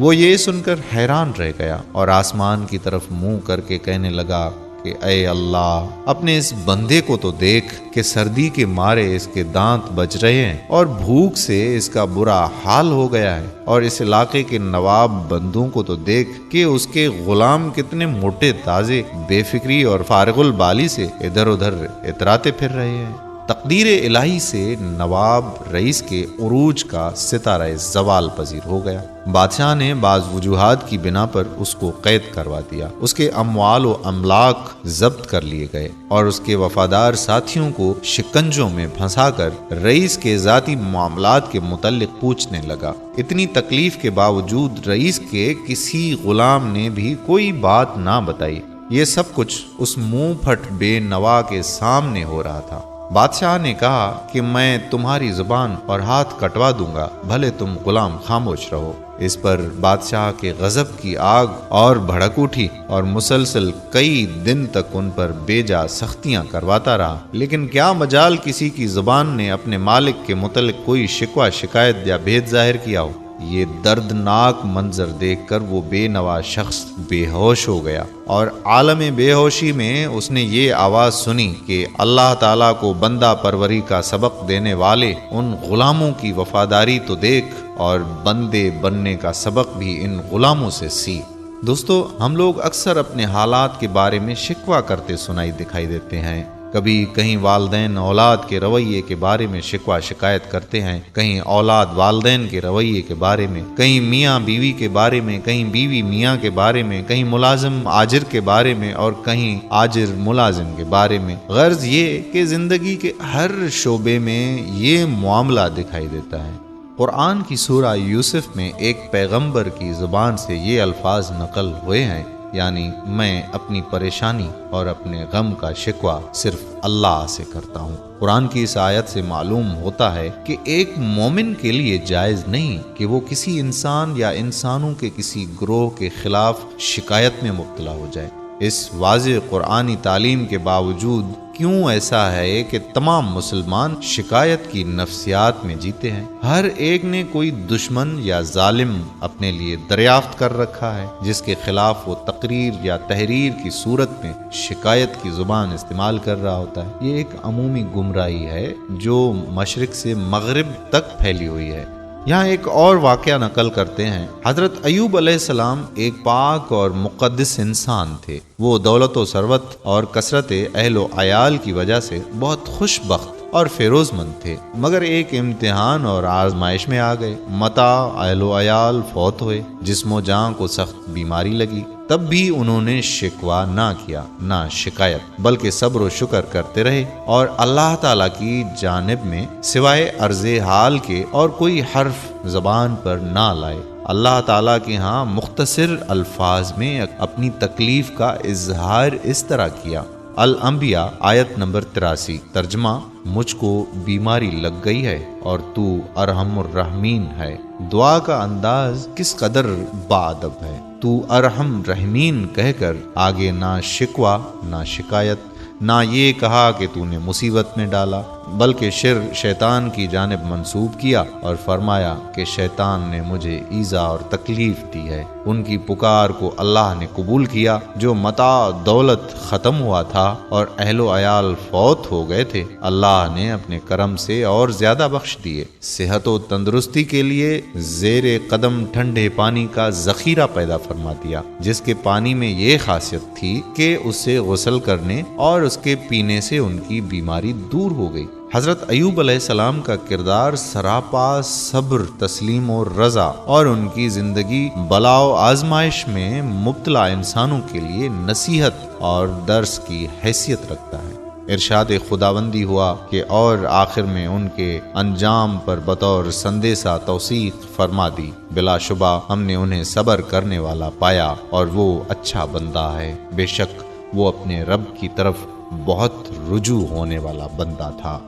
وہ یہ سن کر حیران رہ گیا اور آسمان کی طرف منہ کر کے کہنے لگا کہ اے اللہ، اپنے اس بندے کو تو دیکھ کہ سردی کے مارے اس کے دانت بج رہے ہیں اور بھوک سے اس کا برا حال ہو گیا ہے، اور اس علاقے کے نواب بندوں کو تو دیکھ کہ اس کے غلام کتنے موٹے تازے بے فکری اور فارغ البالی سے ادھر ادھر اتراتے پھر رہے ہیں۔ تقدیر الہی سے نواب رئیس کے عروج کا ستارہ زوال پذیر ہو گیا۔ بادشاہ نے بعض وجوہات کی بنا پر اس کو قید کروا دیا، اس کے اموال و املاک ضبط کر لیے گئے اور اس کے وفادار ساتھیوں کو شکنجوں میں پھنسا کر رئیس کے ذاتی معاملات کے متعلق پوچھنے لگا۔ اتنی تکلیف کے باوجود رئیس کے کسی غلام نے بھی کوئی بات نہ بتائی۔ یہ سب کچھ اس منہ پھٹ بے نوا کے سامنے ہو رہا تھا۔ بادشاہ نے کہا کہ میں تمہاری زبان اور ہاتھ کٹوا دوں گا، بھلے تم غلام خاموش رہو۔ اس پر بادشاہ کے غضب کی آگ اور بھڑک اٹھی اور مسلسل کئی دن تک ان پر بے جا سختیاں کرواتا رہا، لیکن کیا مجال کسی کی زبان نے اپنے مالک کے متعلق کوئی شکوہ شکایت یا بھید ظاہر کیا ہو۔ یہ دردناک منظر دیکھ کر وہ بے نوا شخص بے ہوش ہو گیا، اور عالم بے ہوشی میں اس نے یہ آواز سنی کہ اللہ تعالیٰ کو بندہ پروری کا سبق دینے والے ان غلاموں کی وفاداری تو دیکھ، اور بندے بننے کا سبق بھی ان غلاموں سے سیکھ۔ دوستو، ہم لوگ اکثر اپنے حالات کے بارے میں شکوہ کرتے سنائی دکھائی دیتے ہیں۔ کبھی کہیں والدین اولاد کے رویے کے بارے میں شکوہ شکایت کرتے ہیں، کہیں اولاد والدین کے رویے کے بارے میں، کہیں میاں بیوی کے بارے میں، کہیں بیوی میاں کے بارے میں، کہیں ملازم آجر کے بارے میں، اور کہیں آجر ملازم کے بارے میں۔ غرض یہ کہ زندگی کے ہر شعبے میں یہ معاملہ دکھائی دیتا ہے۔ قرآن کی سورہ یوسف میں ایک پیغمبر کی زبان سے یہ الفاظ نقل ہوئے ہیں، یعنی میں اپنی پریشانی اور اپنے غم کا شکوہ صرف اللہ سے کرتا ہوں۔ قرآن کی اس آیت سے معلوم ہوتا ہے کہ ایک مومن کے لیے جائز نہیں کہ وہ کسی انسان یا انسانوں کے کسی گروہ کے خلاف شکایت میں مبتلا ہو جائے۔ اس واضح قرآنی تعلیم کے باوجود کیوں ایسا ہے کہ تمام مسلمان شکایت کی نفسیات میں جیتے ہیں؟ ہر ایک نے کوئی دشمن یا ظالم اپنے لیے دریافت کر رکھا ہے جس کے خلاف وہ تقریر یا تحریر کی صورت میں شکایت کی زبان استعمال کر رہا ہوتا ہے۔ یہ ایک عمومی گمراہی ہے جو مشرق سے مغرب تک پھیلی ہوئی ہے۔ یہاں ایک اور واقعہ نقل کرتے ہیں۔ حضرت ایوب علیہ السلام ایک پاک اور مقدس انسان تھے۔ وہ دولت و ثروت اور کثرت اہل و عیال کی وجہ سے بہت خوش بخت اور فیروز مند تھے، مگر ایک امتحان اور آزمائش میں آ گئے۔ متاع اہل و عیال فوت ہوئے، جسم و جان کو سخت بیماری لگی، تب بھی انہوں نے شکوہ نہ کیا، نہ شکایت، بلکہ صبر و شکر کرتے رہے اور اللہ تعالیٰ کی جانب میں سوائے عرض حال کے اور کوئی حرف زبان پر نہ لائے۔ اللہ تعالیٰ کے ہاں مختصر الفاظ میں اپنی تکلیف کا اظہار اس طرح کیا۔ الانبیاء آیت نمبر 83، ترجمہ: مجھ کو بیماری لگ گئی ہے اور تو ارحم الراحمین ہے۔ دعا کا انداز کس قدر باادب ہے۔ تو ارحم رحمین کہہ کر آگے نہ شکوہ نہ شکایت، نہ یہ کہا کہ تو نے مصیبت میں ڈالا، بلکہ شیطان کی جانب منسوب کیا اور فرمایا کہ شیطان نے مجھے ایذا اور تکلیف دی ہے۔ ان کی پکار کو اللہ نے قبول کیا۔ جو متاع دولت ختم ہوا تھا اور اہل و عیال فوت ہو گئے تھے، اللہ نے اپنے کرم سے اور زیادہ بخش دیے۔ صحت و تندرستی کے لیے زیر قدم ٹھنڈے پانی کا ذخیرہ پیدا فرما دیا، جس کے پانی میں یہ خاصیت تھی کہ اسے غسل کرنے اور اس کے پینے سے ان کی بیماری دور ہو گئی۔ حضرت ایوب علیہ السلام کا کردار سراپا صبر، تسلیم و رضا، اور ان کی زندگی بلا و آزمائش میں مبتلا انسانوں کے لیے نصیحت اور درس کی حیثیت رکھتا ہے۔ ارشاد خداوندی ہوا کہ اور آخر میں ان کے انجام پر بطور سندیسہ توثیق فرما دی، بلا شبہ ہم نے انہیں صبر کرنے والا پایا اور وہ اچھا بندہ ہے، بے شک وہ اپنے رب کی طرف بہت رجوع ہونے والا بندہ تھا۔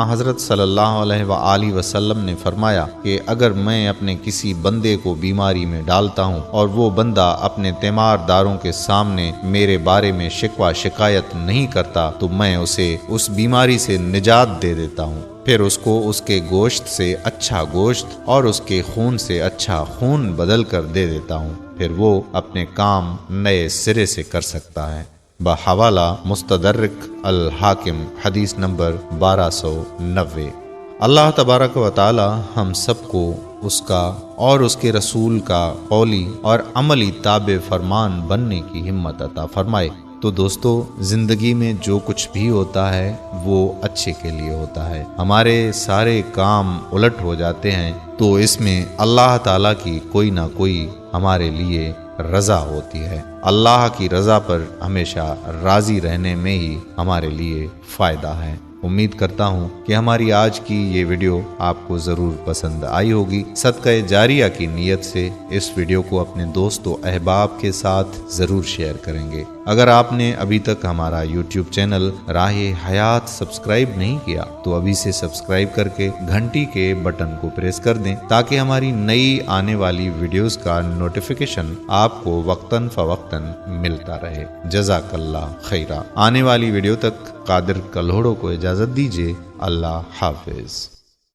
حضرت صلی اللہ علیہ وآلہ وسلم نے فرمایا کہ اگر میں اپنے کسی بندے کو بیماری میں ڈالتا ہوں اور وہ بندہ اپنے تیمار داروں کے سامنے میرے بارے میں شکوہ شکایت نہیں کرتا تو میں اسے اس بیماری سے نجات دے دیتا ہوں۔ پھر اس کو اس کے گوشت سے اچھا گوشت اور اس کے خون سے اچھا خون بدل کر دے دیتا ہوں، پھر وہ اپنے کام نئے سرے سے کر سکتا ہے۔ بحوالہ مستدرک الحاکم، حدیث نمبر 1290۔ اللہ تبارک و تعالی ہم سب کو اس کا اور اس کے رسول کا قولی اور عملی تابع فرمان بننے کی ہمت عطا فرمائے۔ تو دوستو، زندگی میں جو کچھ بھی ہوتا ہے وہ اچھے کے لیے ہوتا ہے۔ ہمارے سارے کام الٹ ہو جاتے ہیں تو اس میں اللہ تعالیٰ کی کوئی نہ کوئی ہمارے لیے رضا ہوتی ہے۔ اللہ کی رضا پر ہمیشہ راضی رہنے میں ہی ہمارے لیے فائدہ ہے۔ امید کرتا ہوں کہ ہماری آج کی یہ ویڈیو آپ کو ضرور پسند آئی ہوگی۔ صدقہ جاریہ کی نیت سے اس ویڈیو کو اپنے دوست و احباب کے ساتھ ضرور شیئر کریں گے۔ اگر آپ نے ابھی تک ہمارا یوٹیوب چینل راہ حیات سبسکرائب نہیں کیا تو ابھی سے سبسکرائب کر کے گھنٹی کے بٹن کو پریس کر دیں تاکہ ہماری نئی آنے والی ویڈیوز کا نوٹیفیکیشن آپ کو وقتاً فوقتاً ملتا رہے۔ جزاک اللہ خیرہ۔ آنے والی ویڈیو تک قادر کلہوڑو کو اجازت دیجیے۔ اللہ حافظ۔